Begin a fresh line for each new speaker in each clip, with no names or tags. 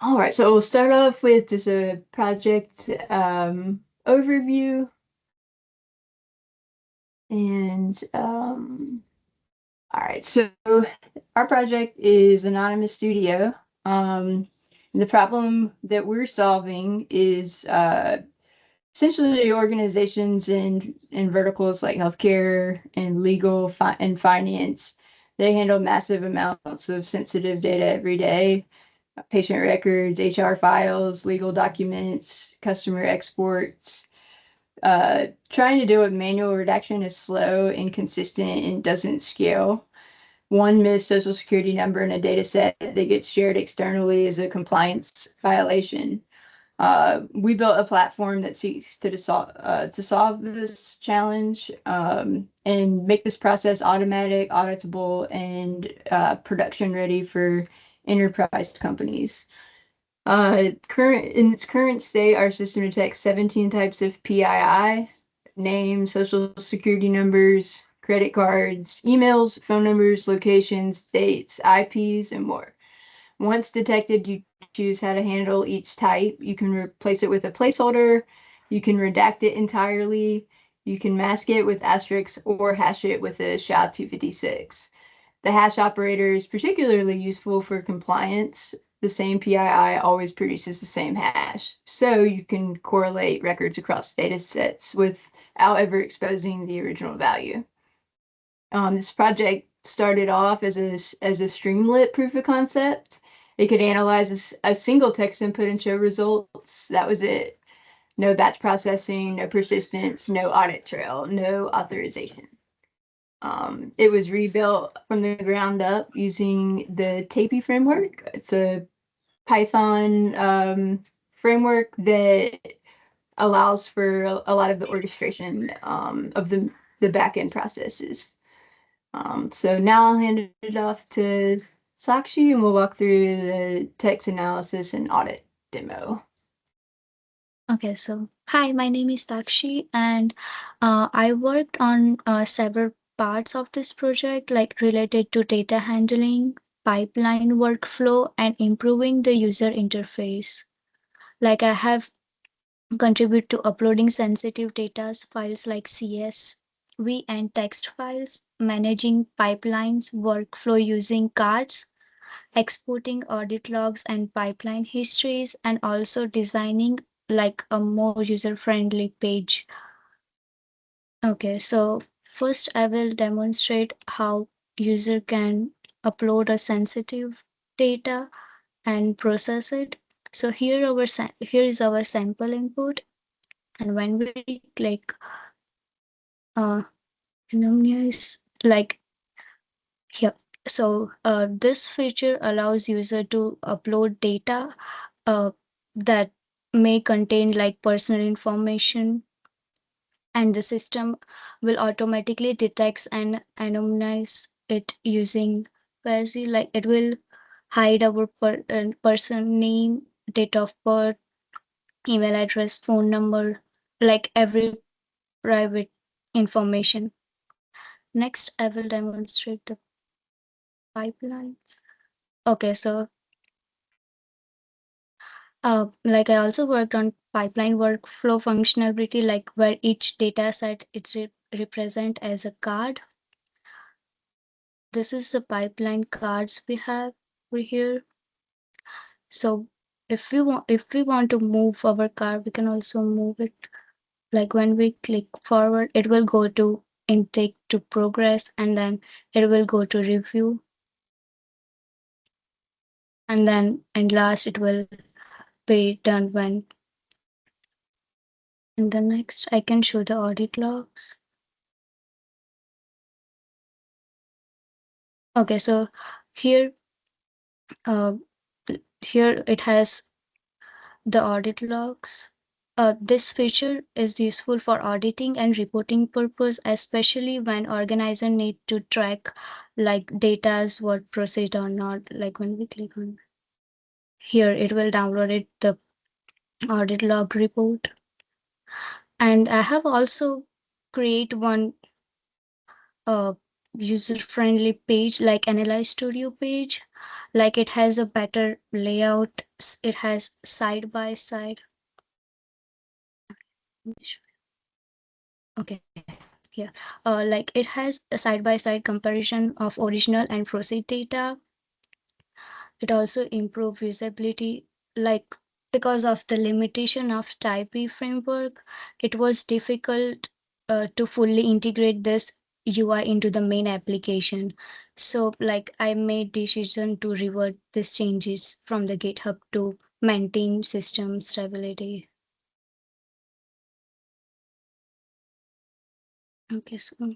All right, so we'll start off with just a project overview. And all right, so our project is Anonymous Studio. The problem that we're solving is essentially organizations in verticals like healthcare and legal and finance. They handle massive amounts of sensitive data every day. Patient records, HR files, legal documents, customer exports. Trying to do a manual redaction is slow, inconsistent, and doesn't scale. One missed social security number in a data set that gets shared externally is a compliance violation. We built a platform that seeks to solve this challenge and make this process automatic, auditable, and production ready for enterprise companies. In its current state, our system detects 17 types of PII, names, social security numbers, credit cards, emails, phone numbers, locations, dates, IPs, and more. Once detected, you choose how to handle each type. You can replace it with a placeholder. You can redact it entirely. You can mask it with asterisks or hash it with a SHA-256. The hash operator is particularly useful for compliance. The same PII always produces the same hash, so you can correlate records across data sets without ever exposing the original value. This project started off as a Streamlit proof of concept. It could analyze a single text input and show results. That was it. No batch processing, no persistence, no audit trail, no authorization. It was rebuilt from the ground up using the TAPI framework. It's a Python framework that allows for a lot of the orchestration of the backend processes. So now I'll hand it off to Sakshi and we'll walk through the text analysis and audit demo.
Okay, so hi, my name is Takshi, and I worked on several parts of this project, like related to data handling, pipeline workflow, and improving the user interface. Like I have contributed to uploading sensitive data files like CSV and text files, managing pipelines workflow using cards, exporting audit logs and pipeline histories, and also designing like a more user-friendly page. Okay, so first I will demonstrate how user can upload a sensitive data and process it. So here is our sample input, and when we click anonymize, like here, so this feature allows user to upload data uh, that may contain like personal information, and the system will automatically detect and anonymize it using fuzzy, like it will hide our person name, date of birth, email address, phone number, like every private information. Next I will demonstrate the pipeline. Okay, so like I also worked on pipeline workflow functionality, like where each data set it's represent as a card. This is the pipeline cards we have over here. So if we want to move our card, we can also move it. Like when we click forward, it will go to intake to progress, and then it will go to review. And last it will be done when. And then next I can show the audit logs. Okay, so here uh, here it has the audit logs. This feature is useful for auditing and reporting purpose, especially when organizers need to track like data's what proceed or not. Like when we click on here, it will download it the audit log report. And I have also create one user-friendly page like Analyze Studio page. Like it has a better layout. It has side by side. Okay, here. Like it has a side by side comparison of original and proceed data. It also improves visibility, like because of the limitation of Type E framework, it was difficult to fully integrate this UI into the main application. So like I made decision to revert these changes from the GitHub to maintain system stability. Okay, so
All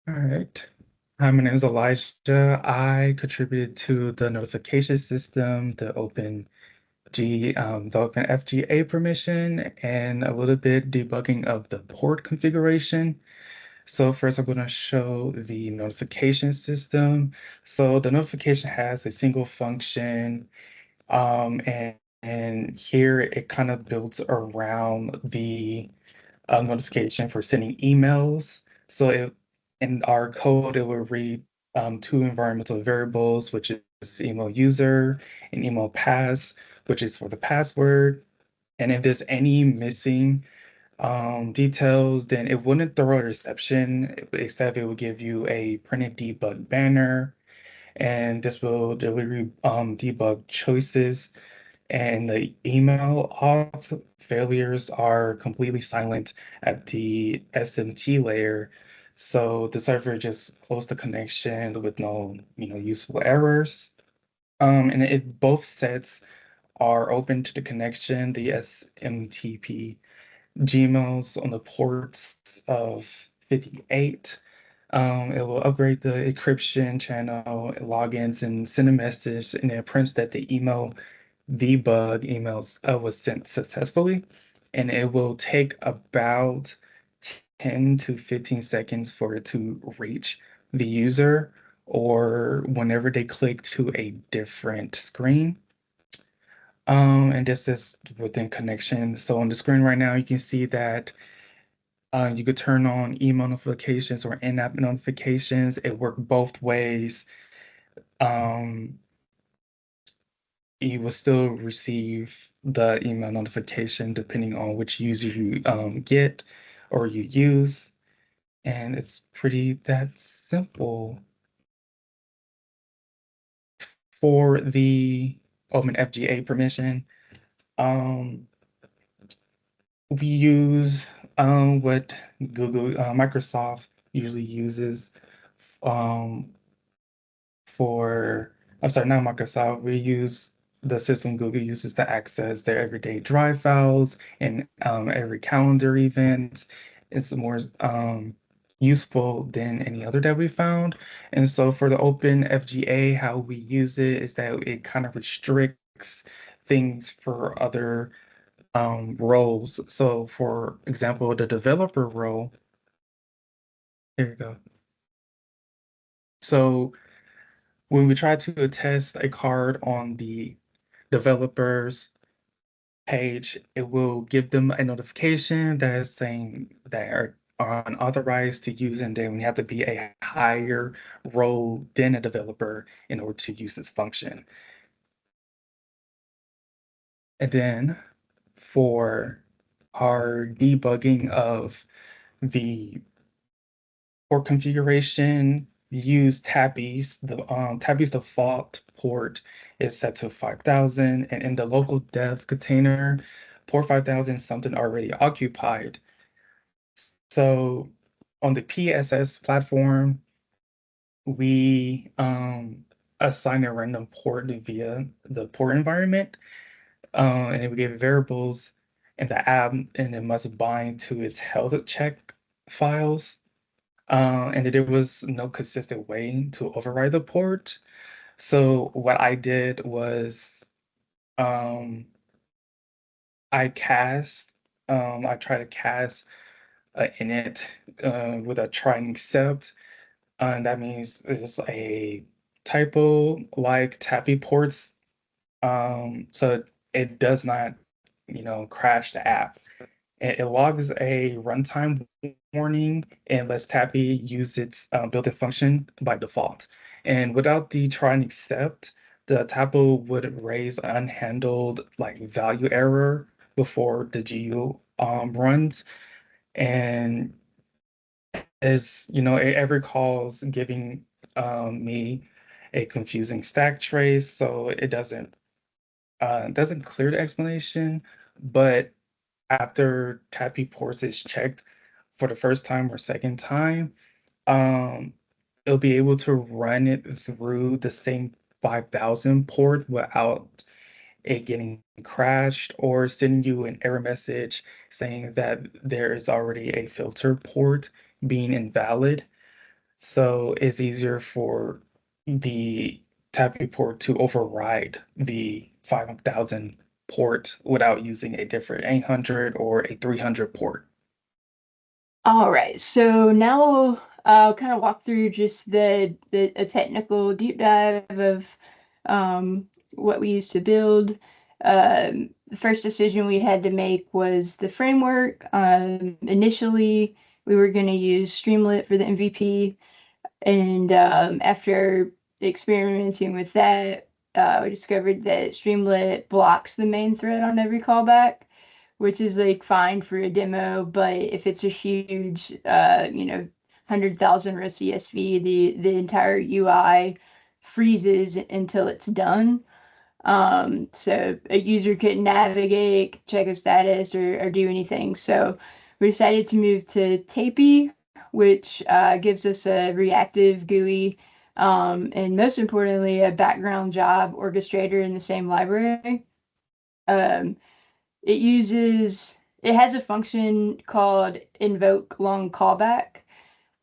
right. Hi, my name is Elijah. I contributed to the notification system, the OpenFGA permission, and a little bit debugging of the port configuration. So first I'm going to show the notification system. So the notification has a single function, and here it kind of builds around the notification for sending emails. So in our code, it will read two environmental variables, which is email user and email pass, which is for the password. And if there's any missing details, then it wouldn't throw a reception, except it will give you a printed debug banner. And this will deliver debug choices, and the email auth failures are completely silent at the SMT layer. So the server just closed the connection with no, useful errors. And if both sets are open to the connection, the SMTP Gmails on the ports of 58. It will upgrade the encryption channel, logins, and send a message, and it prints that the email debug emails was sent successfully, and it will take about 10 to 15 seconds for it to reach the user or whenever they click to a different screen. And this is within connection. So on the screen right now, you can see that you could turn on email notifications or in-app notifications. It worked both ways. Um, you will still receive the email notification depending on which user you get or you use. And it's pretty that simple. For the OpenFGA permission, um, we use what Microsoft usually uses um, I'm sorry, not Microsoft. We use the system Google uses to access their everyday drive files and every calendar event. It's more useful than any other that we found. And so for the Open FGA, how we use it is that it kind of restricts things for other roles. So for example, the developer role, here we go. So when we try to attest a card on the developers page, it will give them a notification that is saying they are unauthorized to use, and then we have to be a higher role than a developer in order to use this function. And then for our debugging of the port configuration, use Tabby's. The Tabby's default port is set to 5,000, and in the local dev container, port 5,000 is something already occupied. So on the PSS platform, we assign a random port via the port environment, and then we give variables in the app, and it must bind to its health check files. And there was no consistent way to override the port. So what I did was um, I tried to cast init with a try and accept. And that means it's a typo like tappy ports. So it does not, crash the app. and it logs a runtime warning and lets Tappy use its built-in function by default. And without the try and accept, the TAPL would raise an unhandled like value error before the GU runs. And as you know, it recalls giving me a confusing stack trace, so it doesn't clear the explanation. But after Tappy ports is checked for the first time or second time, um, it'll be able to run it through the same 5000 port without it getting crashed or sending you an error message saying that there is already a filter port being invalid. So it's easier for the Tappy port to override the 5000 port without using a different 800 or a 300 port.
All right, so now I'll kind of walk through just a technical deep dive of what we used to build. The first decision we had to make was the framework. Initially, we were going to use Streamlit for the MVP, and after experimenting with that, we discovered that Streamlit blocks the main thread on every callback, which is like fine for a demo, but if it's a huge, 100,000 row CSV, the entire UI freezes until it's done. So a user couldn't navigate, check a status, or do anything. So we decided to move to Tapy, which gives us a reactive GUI, and most importantly, a background job orchestrator in the same library. Um, it has a function called invoke long callback.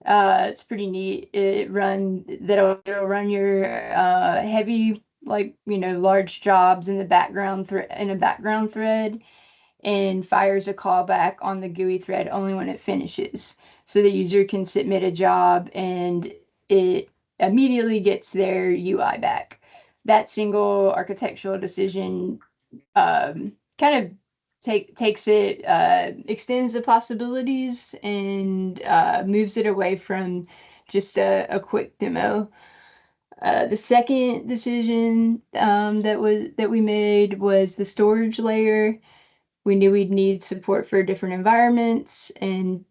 It's pretty neat. It'll run your heavy, like, large jobs in the background in a background thread, and fires a callback on the GUI thread only when it finishes. So the user can submit a job and it immediately gets their UI back. That single architectural decision kind of takes it, extends the possibilities, and moves it away from just a quick demo. The second decision that we made was the storage layer. We knew we'd need support for different environments, and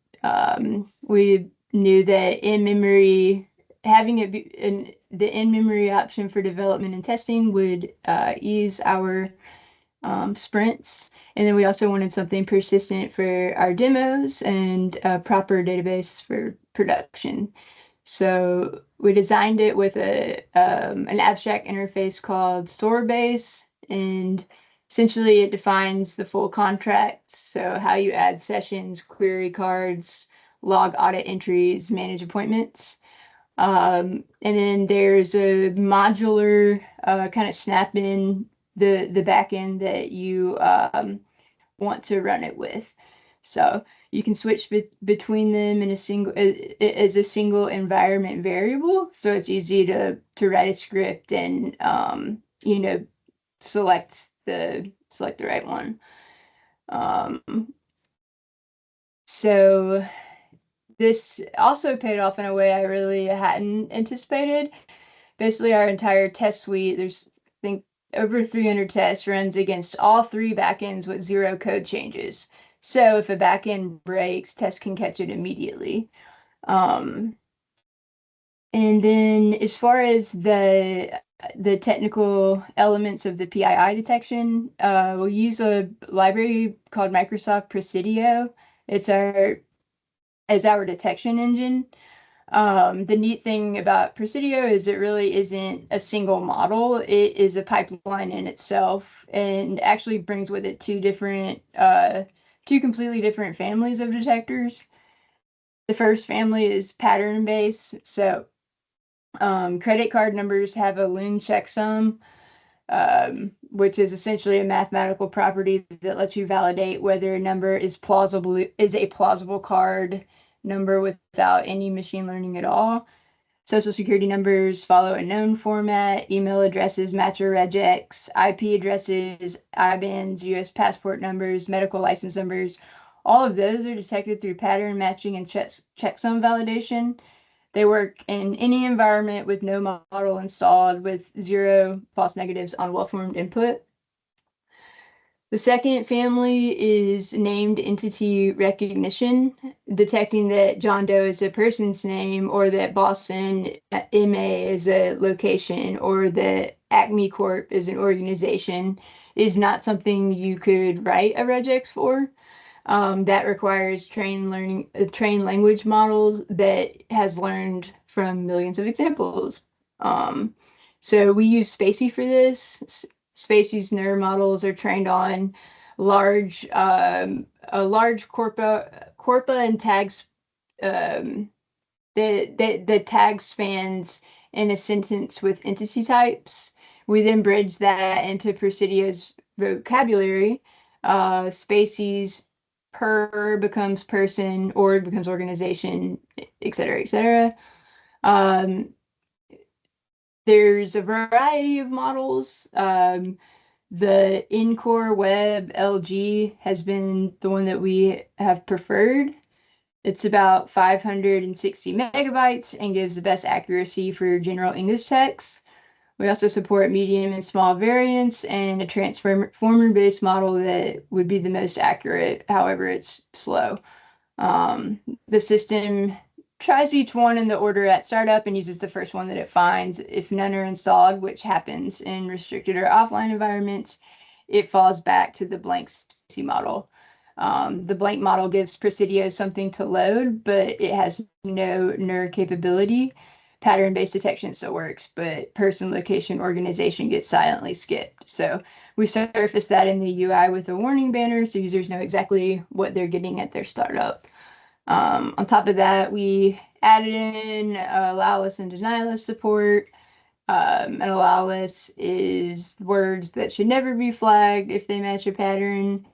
we knew that in-memory, having it be the in-memory option for development and testing would ease our sprints. And then we also wanted something persistent for our demos and a proper database for production. So we designed it with an abstract interface called Storebase, and essentially it defines the full contract. So how you add sessions, query cards, log audit entries, manage appointments. And then there's a modular kind of snap in the backend that you want to run it with. So you can switch between them in as a single environment variable. So it's easy to write a script and select the right one. So this also paid off in a way I really hadn't anticipated. Basically, our entire test suite, there's, I think, over 300 tests, runs against all three backends with 0 code changes. So if a backend breaks, tests can catch it immediately. And then as far as the technical elements of the PII detection, we'll use a library called Microsoft Presidio. It's our detection engine. The neat thing about Presidio is it really isn't a single model. It is a pipeline in itself, and actually brings with it two completely different families of detectors. The first family is pattern-based. So credit card numbers have a Loon checksum, which is essentially a mathematical property that lets you validate whether a number is a plausible card number without any machine learning at all. Social security numbers follow a known format. Email addresses match or regex. IP addresses, IBANs, US passport numbers, medical license numbers All of those are detected through pattern matching and checksum validation. They work in any environment with no model installed with 0 false negatives on well-formed input. The second family is named entity recognition, detecting that John Doe is a person's name, or that Boston MA is a location, or that Acme Corp is an organization, is not something you could write a regex for. That requires trained language models that has learned from millions of examples. So we use Spacey for this. Spacey's neural models are trained on a large corpora and tags. The tag spans in a sentence with entity types. We then bridge that into Presidio's vocabulary. Spacey's per becomes person, org becomes organization, et cetera, et cetera. There's a variety of models. The Encore Web LG has been the one that we have preferred. It's about 560 megabytes and gives the best accuracy for general English text. We also support medium and small variants and a transformer-based model that would be the most accurate, however, it's slow. The system tries each one in the order at startup and uses the first one that it finds. If none are installed, which happens in restricted or offline environments, it falls back to the blank Spacey model. The blank model gives Presidio something to load, but it has no NER capability. Pattern-based detection still works, but person, location, organization gets silently skipped. So we surface that in the UI with a warning banner so users know exactly what they're getting at their startup. On top of that, we added in allow list and deny list support. An allow list is words that should never be flagged if they match a pattern.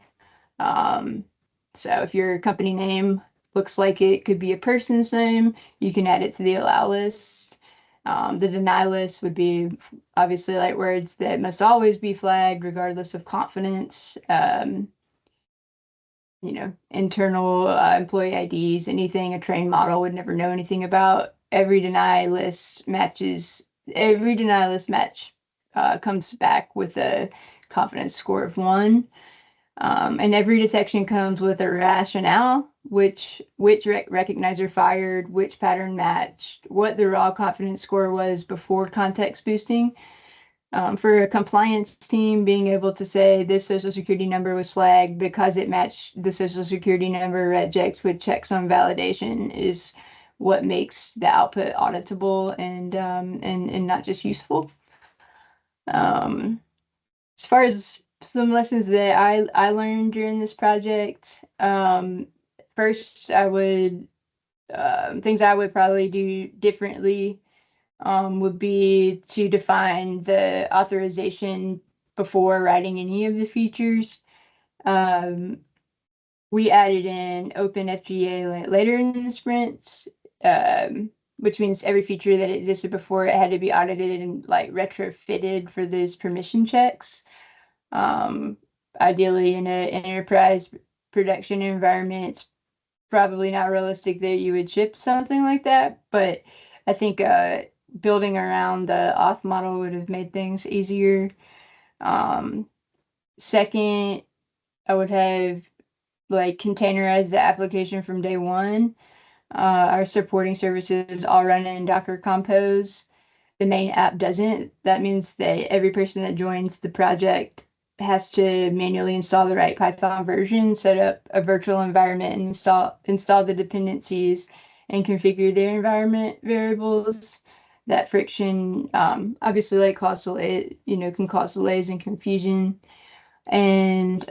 So if your company name looks like it could be a person's name, you can add it to the allow list. The deny list would be obviously like words that must always be flagged regardless of confidence. Internal employee IDs, anything a trained model would never know anything about. Every deny list match comes back with a confidence score of 1. And every detection comes with a rationale, which recognizer fired, which pattern matched, what the raw confidence score was before context boosting. For a compliance team, being able to say this social security number was flagged because it matched the social security number regex with checksum validation is what makes the output auditable and not just useful. As far as some lessons that I learned during this project, first I would things I would probably do differently would be to define the authorization before writing any of the features. We added in OpenFGA later in the sprints, which means every feature that existed before it had to be audited and like retrofitted for those permission checks. Ideally in an enterprise production environment, it's probably not realistic that you would ship something like that, but I think building around the auth model would have made things easier. Second, I would have like containerized the application from day one. Our supporting services all run in Docker Compose. The main app doesn't. That means that every person that joins the project has to manually install the right Python version, set up a virtual environment, and install the dependencies and configure their environment variables. That friction obviously like can cause delays and confusion. And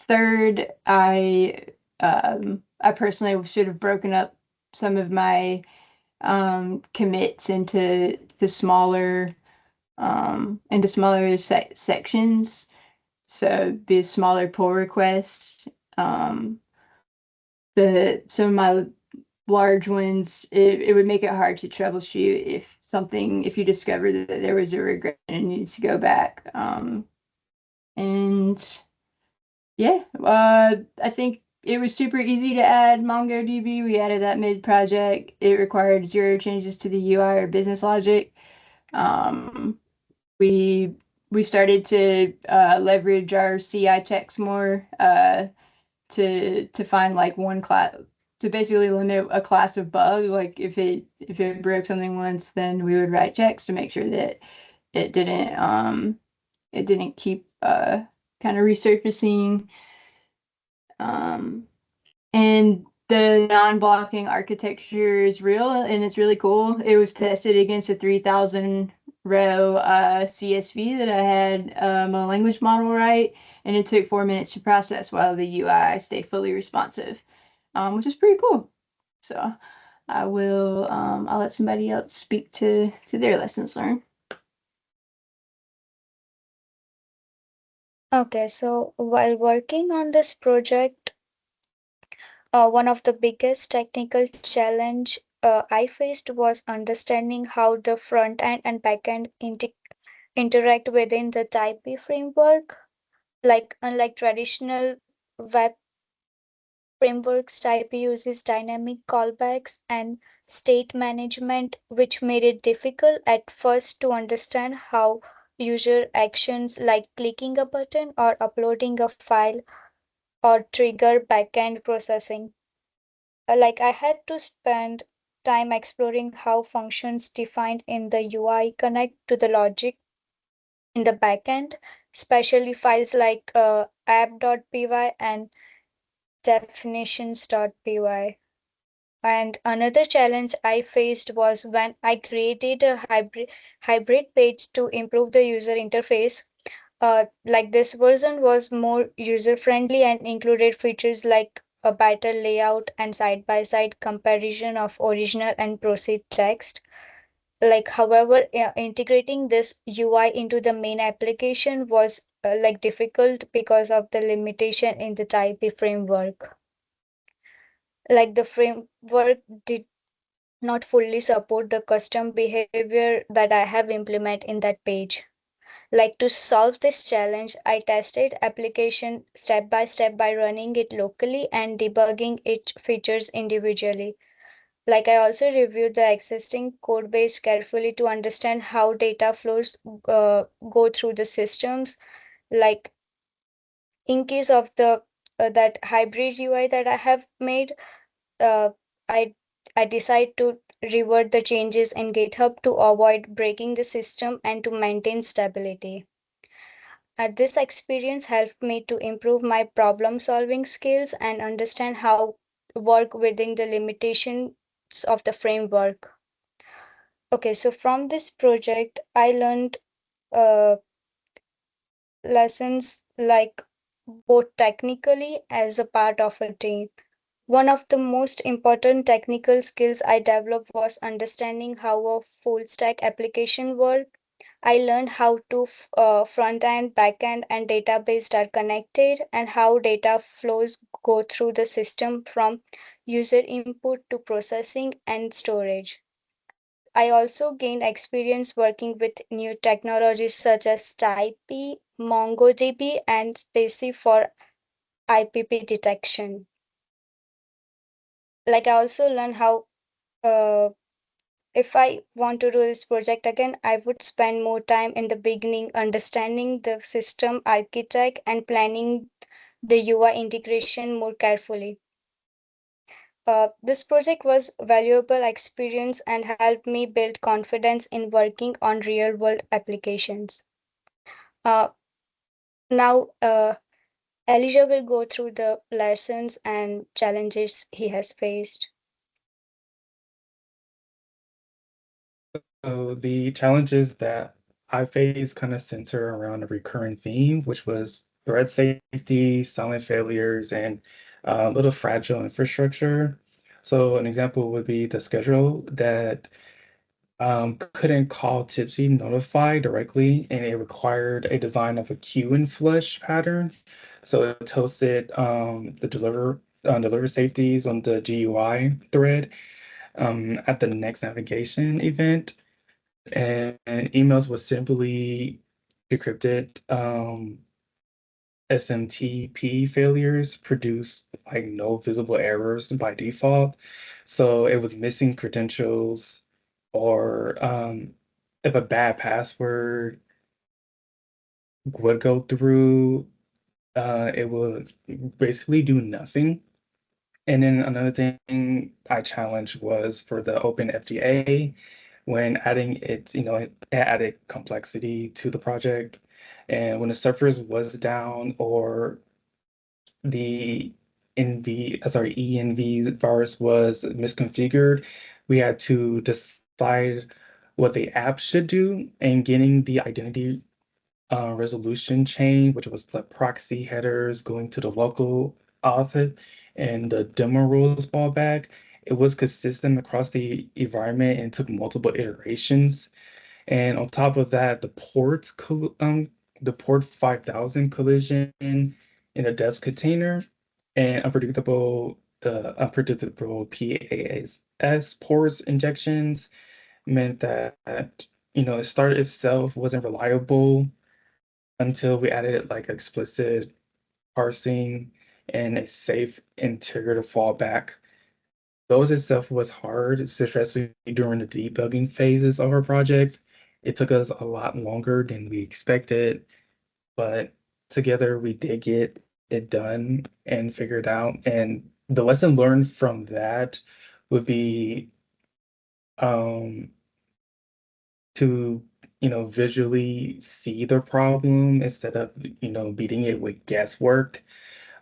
third, I personally should have broken up some of my commits into smaller sections. So be smaller pull requests. Some of my large ones, it would make it hard to troubleshoot if you discover that there was a regression and needs to go back. And Yeah, I think it was super easy to add MongoDB. We added that mid-project. It required zero changes to the UI or business logic. Um, we we started to leverage our CI checks more to find like one class to basically limit a class of bug. Like if it broke something once, then we would write checks to make sure that it didn't keep kind of resurfacing. And the non-blocking architecture is real and it's really cool. It was tested against a 3,000 row CSV that I had a language model write, and it took 4 minutes to process while the UI stayed fully responsive, which is pretty cool. So I'll let somebody else speak to their lessons learned.
Okay, so while working on this project, one of the biggest technical challenge I faced was understanding how the front end and back end interact within the Type B framework. Like unlike traditional web frameworks, Type B uses dynamic callbacks and state management, which made it difficult at first to understand how user actions like clicking a button or uploading a file or trigger backend processing. Like I had to spend time exploring how functions defined in the UI connect to the logic in the backend, especially files like app.py and definitions.py. And another challenge I faced was when I created a hybrid page to improve the user interface. Like this version was more user friendly and included features like a better layout and side by side comparison of original and proceed text. Like, however, integrating this UI into the main application was like difficult because of the limitation in the Type B framework. Like the framework did not fully support the custom behavior that I have implemented in that page. Like to solve this challenge, I tested application step by running it locally and debugging its features individually. Like I also reviewed the existing code base carefully to understand how data flows go through the systems. Like in case of the that hybrid UI that I have made, uh, I I decide to revert the changes in GitHub to avoid breaking the system and to maintain stability. This experience helped me to improve my problem solving skills and understand how to work within the limitations of the framework. Okay, so from this project, I learned uh, lessons like both technically as a part of a team. One of the most important technical skills I developed was understanding how a full stack application works. I learned how to front end, back end, and database are connected and how data flows go through the system from user input to processing and storage. I also gained experience working with new technologies such as Type, MongoDB, and Spacey for IPP detection. Like I also learned how uh, if I want to do this project again, I would spend more time in the beginning understanding the system architect and planning the UI integration more carefully. This project was valuable experience and helped me build confidence in working on real world applications. Uh, now, Elijah will go through the lessons and challenges he has faced.
So the challenges that I faced kind of center around a recurring theme, which was thread safety, silent failures, and a little fragile infrastructure. So an example would be the schedule that couldn't call Tipsy notify directly, and it required a design of a queue and flush pattern. So it toasted the deliver safeties on the GUI thread at the next navigation event, and emails was simply decrypted SMTP failures produced like no visible errors by default. So it was missing credentials, or if a bad password would go through, it would basically do nothing. And then another thing I challenged was for the OpenFGA, when adding it, it added complexity to the project. And when the surface was down, or the ENV virus was misconfigured, we had to decide what the app should do, and getting the identity resolution chain, which was the proxy headers going to the local auth and the demo rules fallback. It was consistent across the environment and took multiple iterations. And on top of that, the port 5000 collision in a desk container, and the unpredictable PAS ports injections meant that, it started itself wasn't reliable until we added like explicit parsing and a safe integrator fallback. Those itself was hard, especially during the debugging phases of our project. It took us a lot longer than we expected, but together we did get it done and figured out. And the lesson learned from that would be um, to, visually see the problem instead of, beating it with guesswork.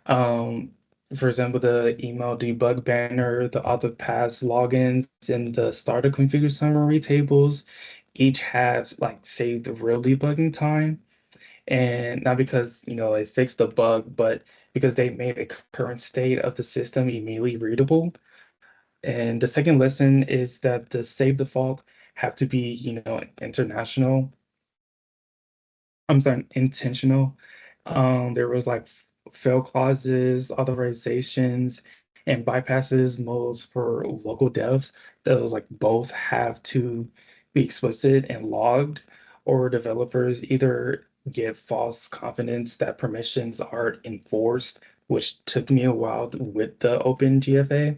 Um, for example, the email debug banner, the author pass logins, and the starter configure summary tables each have like saved the real debugging time. And not because, it fixed the bug, but because they made a current state of the system immediately readable. And the second lesson is that the save default have to be, international. I'm sorry, intentional. There was like fail clauses, authorizations, and bypasses modes for local devs. Those like both have to be explicit and logged, or developers either get false confidence that permissions are enforced, which took me a while with the OpenGFA.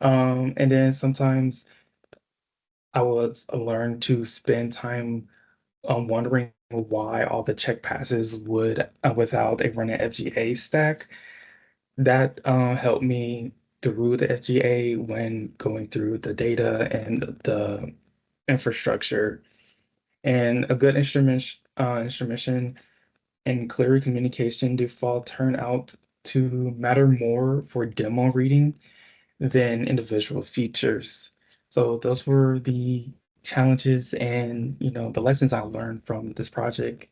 And then sometimes I would learn to spend time wondering why all the check passes would without a running FGA stack. That helped me through the FGA when going through the data and the infrastructure. And a good instrumentation and clear communication default turn out to matter more for demo reading than individual features. So those were the challenges and the lessons I learned from this project.